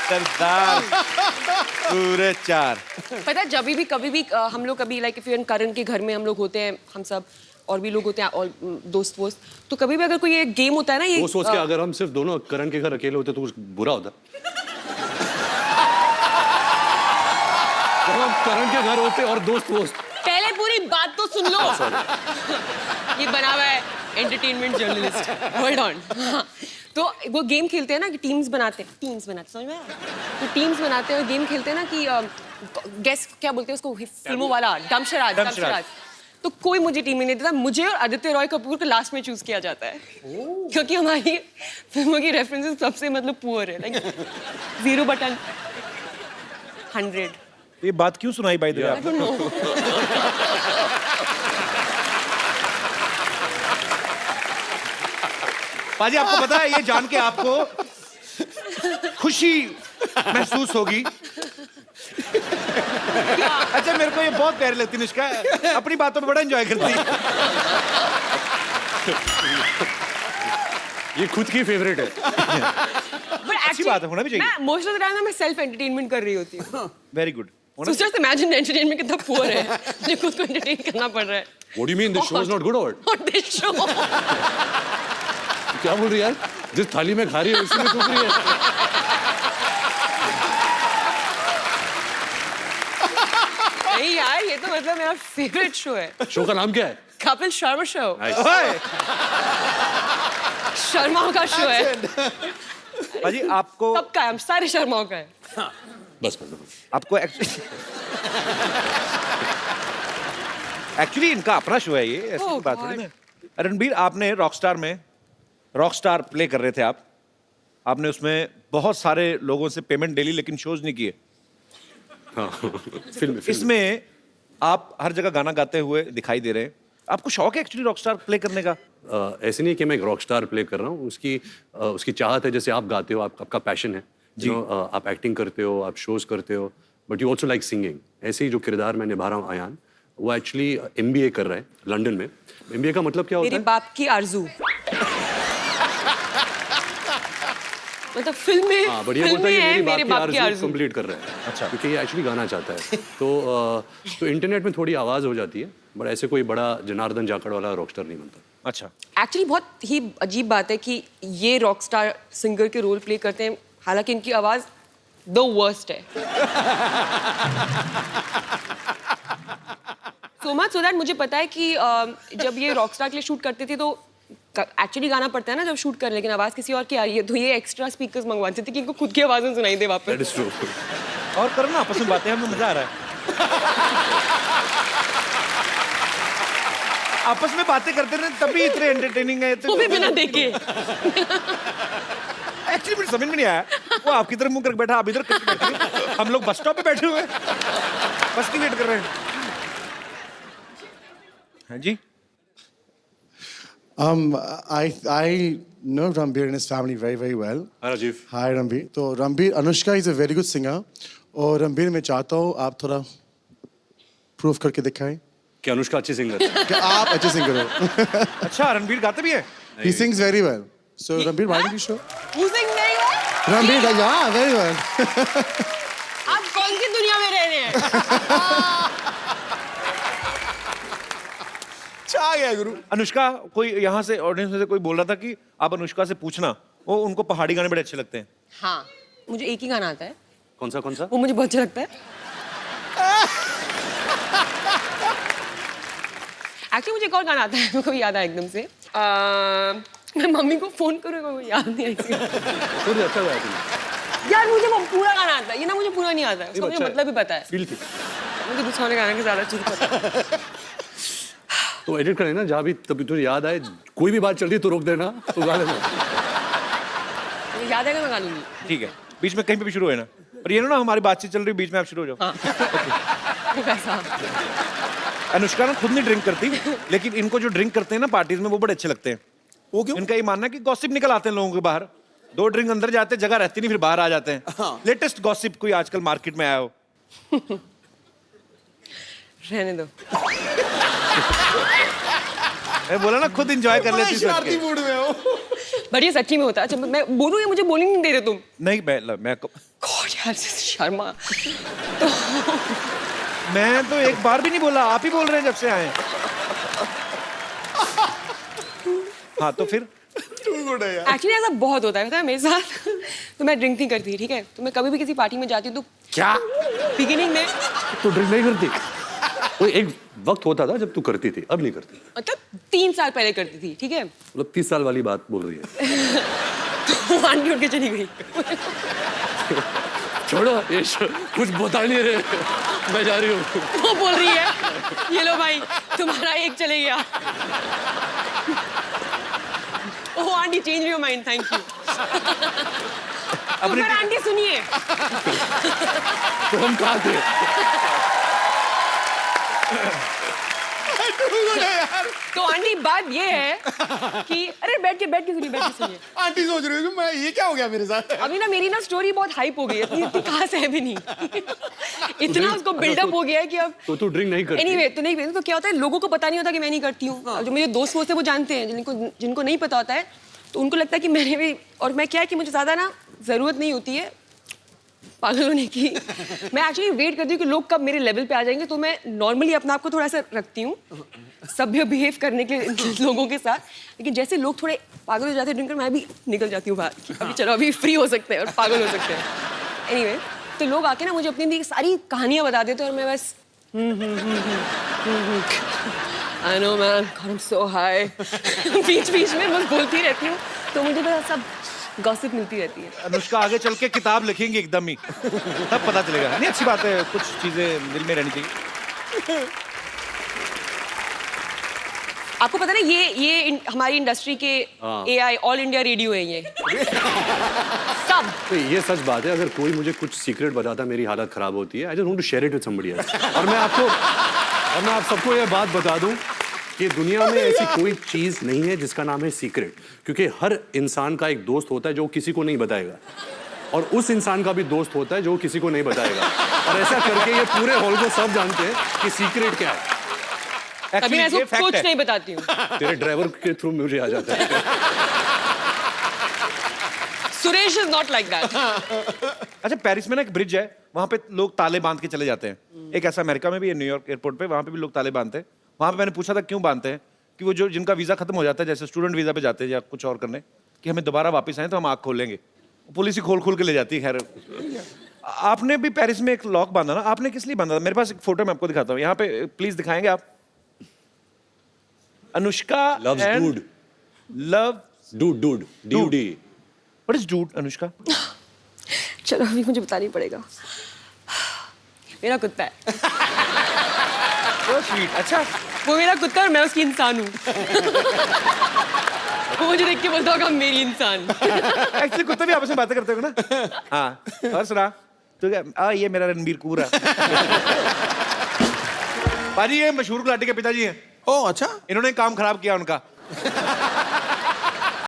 सरदार पूरे 4। पता है जब भी कभी भी हम लोग कभी लाइक इफ यू करण के घर में हम लोग होते हैं, हम सब और भी लोग होते हैं और दोस्त वोस्त, तो कभी भी अगर कोई ये गेम होता है ना, ये वो सोच के अगर हम सिर्फ दोनों करण के घर अकेले होते तो कुछ बुरा होता। जब हम करण के घर होते और दोस्त वोस्त। पहले पूरी बात तो सुन लो। ये बना हुआ है एंटरटेनमेंट जर्नलिस्ट। Hold on. तो वो गेम खेलते हैं ना कि टीम्स बनाते समझ में आया? तो टीम्स बनाते हैं और गेम खेलते हैं ना कि गेस क्या बोलते हैं उसको, फिल्मों वाला डमशराज। तो कोई मुझे टीम नहीं देता, मुझे और आदित्य रॉय कपूर को लास्ट में चूज किया जाता है, क्योंकि हमारी फिल्मों की रेफरेंसेस सबसे मतलब पुअर है, लाइक 0/100। ये बात क्यों सुनाई by the way? I don't know. पाजी आपको पता है ये जान के आपको खुशी महसूस होगी। अच्छा मेरे को ये बहुत प्यारी लगती है निष्का, अपनी बातों में बड़ा एंजॉय करती है। ये खुद की फेवरेट है। अच्छी बात है, होना भी चाहिए। मैं मोस्ट ऑफ द टाइम ना मैं सेल्फ एंटरटेनमेंट कर रही होती हूँ। Very good. So just imagine entertainment कितना पुअर है, मुझे खुद को एंटरटेन करना पड़ रहा है। What do you mean? This show is not good or what? Not this show. क्या बोल रही है यार? जिस थाली में खा रही है उसी में थूक रही है। नहीं यार, ये तो मतलब मेरा फेवरेट शो है। शो का नाम क्या है? कपिल शर्मा शो। Nice. शर्माओं का शो है। पाजी आपको सबका है, हम सारे शर्माओं का है। बस आपको एक्चुअली इनका अपना शो है ये, ऐसी Oh कोई बात थोड़ी God. ना। रणबीर आपने रॉकस्टार में रॉकस्टार प्ले कर रहे थे आप, आपने उसमें बहुत सारे लोगों से पेमेंट ले ली लेकिन शोज नहीं किए। हाँ, फिल्म इसमें आप हर जगह गाना गाते हुए दिखाई दे रहे हैं, आपको शौक है एक्चुअली रॉकस्टार प्ले करने का? ऐसे नहीं कि मैं एक रॉक स्टार प्ले कर रहा हूँ, उसकी चाहत है, जैसे आप गाते हो, आपका पैशन है जी, आप एक्टिंग करते हो, आप शोज करते हो, but you also like singing. ऐसे ही जो किरदार मैं निभा रहा हूँ अयान, वो एक्चुअली MBA कर रहा है लंदन में। MBA का मतलब क्या होता मेरे है? बाप की आरज़ू। मतलब फिल्म में, हाँ, बट ये फिल्म बोलता है में कि है मेरी मेरे बाप बाप की की आरज़ू आरज़ू। कंप्लीट कर रहा है। अच्छा, क्योंकि ये एक्चुअली गाना चाहता है। तो इंटरनेट में थोड़ी आवाज़ हो जाती है, बट ऐसे कोई बड़ा जनार्दन जाखड़ वाला रॉकस्टार नहीं बनता। अच्छा, एक्चुअली बहुत ही अजीब बात है कि ये रॉकस्टार सिंगर के रोल प्ले करते हैं, हालांकि इनकी आवाज द वर्स्ट है। सो मच सो दैट मुझे पता है कि जब ये रॉकस्टार के लिए शूट करते थे तो एक्चुअली गाना पड़ता है ना जब शूट कर, लेकिन आवाज किसी और की आ रही है, तो ये एक्स्ट्रा स्पीकर्स मंगवाते थे कि इनको खुद की आवाज में सुनाई दे वापस। That is true. और करो ना, आपस में बातें, हमें मजा आ रहा है। आपस में बातें करते रहे तभी इतने एंटरटेनिंग है। वो भी बिना देखे। एक्चुअली एक्चुअली मुझे समझ में नहीं आया, वो आपकी तरफ मुंह करके बैठा, आप इधर करके बैठे हैं। हम लोग बस स्टॉप पे बैठे हुए हैं, बस की वेट कर रहे हैं। हाँ जी। I know Ranbir and his family very, very well. Hi, Rajiv. Hi, Ranbir. तो Ranbir, Anushka is a very good singer. और Ranbir, मैं चाहता हूँ आप थोड़ा प्रूफ करके दिखाएं कि अनुष्का अच्छी सिंगर है। कि आप अच्छे सिंगर हो। अच्छा, रणबीर गाते भी है? He sings very well. So Ranbir, why don't you show? Who sings very well? Ranbir, yeah, very well. आप कौन सी दुनिया में रह रहे हैं? आ गया गुरु। अनुष्का, कोई यहाँ से ऑडियंस में से कोई बोल रहा था कि आप अनुष्का से पूछना, वो उनको पहाड़ी गाने बड़े अच्छे लगते हैं। हाँ, मुझे एक ही गाना आता है, कौन सा वो मुझे बहुत अच्छा लगता है। एक्चुअली मुझे एक और गाना आता है, मेरे को याद आया एकदम से। मैं मम्मी को फोन करूँगा, वो याद नहीं आई। अच्छा गाया यार मुझे वो पूरा गाना आता है, ये ना मुझे पूरा नहीं आता है, उसका मुझे मतलब भी पता है। फील थी। मुझे दूसरा वाले गाने का ज्यादा अच्छे से पता है। तो एडिट करें ना, जहाँ भी तभी तुझे याद आए, कोई भी बात चल रही है तो रोक देना, तो गा लेना। मुझे याद आएगा मैं गा लूंगी। ठीक है, बीच में कहीं पे भी शुरू है ना, और ये ना हमारी बातचीत चल रही, बीच में आप शुरू हो जाओ। वैसा। अनुष्का ना खुद नहीं ड्रिंक करती, लेकिन इनको जो ड्रिंक करते हैं ना पार्टीज में, वो बड़े अच्छे लगते हैं। वो क्यों? इनका ये मानना है कि गॉसिप निकल आते हैं लोगों के बाहर, 2 ड्रिंक अंदर जाते हैं, जगह रहती नहीं, फिर बाहर आ जाते हैं। लेटेस्ट गॉसिप कोई आजकल मार्केट में आया हो? रहने दो। मैं बोला ना खुद एंजॉय कर लेती शरारती मूड में हो। बट ये सच्ची में होता है। अच्छा मैं बोलूँ, ये मुझे बोलने नहीं दे रहे तुम। नहीं, मैं गॉड यार, शर्मा। मैं तो एक बार भी नहीं बोला, आप ही बोल रहे हैं जब से आए। हाँ तो फिर एक्चुअली ऐसा बहुत होता है, पता है मेरे साथ। तो मैं ड्रिंक नहीं करती, ठीक है, तो मैं कभी भी किसी पार्टी में जाती हूँ तो क्या बिगिनिंग में तो ड्रिंक नहीं करती? वो एक वक्त होता था जब तू करती थी, अब नहीं करती। मतलब 3 साल पहले करती थी, ठीक है। मतलब 30 साल वाली बात बोल रही है। तो आंटी उठ के चली गई। छोड़ो, ये कुछ बता नहीं रहे, मैं जा रही हूँ। वो बोल रही है, ये लो भाई तुम्हारा एक चले गया। Oh aunty, change your mind, thank you. तो फिर आंटी सुनिए, तो हम कहाँ थे? तो आंटी बात ये है कि अरे बैठ के सुनिए। आंटी सोच रही है कि मैं, ये क्या हो गया मेरे साथ? अभी ना मेरी ना स्टोरी बहुत हाइप हो गई है, इतनी खास है भी नहीं। इतना उसको बिल्डअप हो गया है कि अब तो तू ड्रिंक नहीं करती? एनीवे तो नहीं पीती। तो क्या होता है, लोगों को पता नहीं होता कि मैं नहीं करती हूँ। जो मेरे दोस्त होते हैं वो जानते हैं, जिनको नहीं पता होता है तो उनको लगता है कि मैंने भी, और मैं क्या है कि मुझे ज्यादा ना जरूरत नहीं होती है पागल होने की। मैं एक्चुअली वेट करती हूँ कि लोग कब मेरे लेवल पे आ जाएंगे, तो मैं नॉर्मली अपने आप को थोड़ा सा रखती हूँ सभ्य बिहेव करने के लोगों के साथ। लेकिन जैसे लोग थोड़े पागल हो जाते हैं ड्रिंकर, मैं भी निकल जाती हूँ बाहर कि अभी चलो, अभी फ्री हो सकते हैं और पागल हो सकते हैं। एनीवे, तो लोग आके ना मुझे अपनी सारी कहानियाँ बता देते हैं और मैं बस I know man, God I'm so high। बीच में बस बोलती रहती हूँ, तो मुझे बस सब गॉसिप मिलती रहती है। अनुष्का आगे चल के किताब लिखेंगे एकदम ही, तब पता चलेगा। नहीं, अच्छी बात है, कुछ चीजें दिल में रहनी चाहिए। आपको पता है ना, ये हमारी इंडस्ट्री के AI ऑल इंडिया रेडियो है ये। सब। तो ये सच बात है, अगर कोई मुझे कुछ सीक्रेट बताता मेरी हालत खराब होती है, I just want to share it with somebody else. और मैं आप सबको ये बात बता दूं कि दुनिया में ऐसी कोई चीज नहीं है जिसका नाम है सीक्रेट, क्योंकि हर इंसान का एक दोस्त होता है जो किसी को नहीं बताएगा, और उस इंसान का भी दोस्त होता है जो किसी को नहीं बताएगा, और ऐसा करके ये पूरे हॉल को सब जानते हैं कि सीक्रेट क्या है। कभी मैं इसको कुछ नहीं बताती हूँ। तेरे ड्राइवर के थ्रू मुझे आ जाता है। Suresh is not like that. अच्छा, पेरिस में ना एक ब्रिज है, वहां पे लोग ताले बांध के चले जाते हैं। एक ऐसा अमेरिका में भी है, न्यूयॉर्क एयरपोर्ट पे, वहां पे भी लोग ताले बांधते हैं। वहां पे मैंने पूछा था क्यों बांधते हैं, कि वो जो जिनका वीजा खत्म हो जाता है, जैसे स्टूडेंट वीजा पे जाते हैं या कुछ और करने, कि हमें दोबारा वापस आए तो हम आँख खोलेंगे। पुलिस ही खोल के ले जाती है। खैर, आपने भी पेरिस में एक लॉक बांधा ना, आपने किस लिए बांधा था? मेरे पास एक फोटो मैं आपको दिखाता हूँ, यहाँ पे प्लीज दिखाएंगे आप। Anushka loves dude dude। What is dude, Anushka? चलो अभी मुझे बताना ही पड़ेगा। मेरा कुत्ता है। So sweet। अच्छा, वो मेरा कुत्ता और मैं उसकी इंसान हूँ। वो मुझे देख के बोलता होगा मेरी इंसान। एक्चुअली कुत्ते भी आपस में बातें करते हो ना। हाँ, और सुना तो क्या ये मेरा रणबीर कपूर है। पाजी ये मशहूर गुलाटी के पिताजी हैं। ओ अच्छा। इन्होंने काम खराब किया उनका।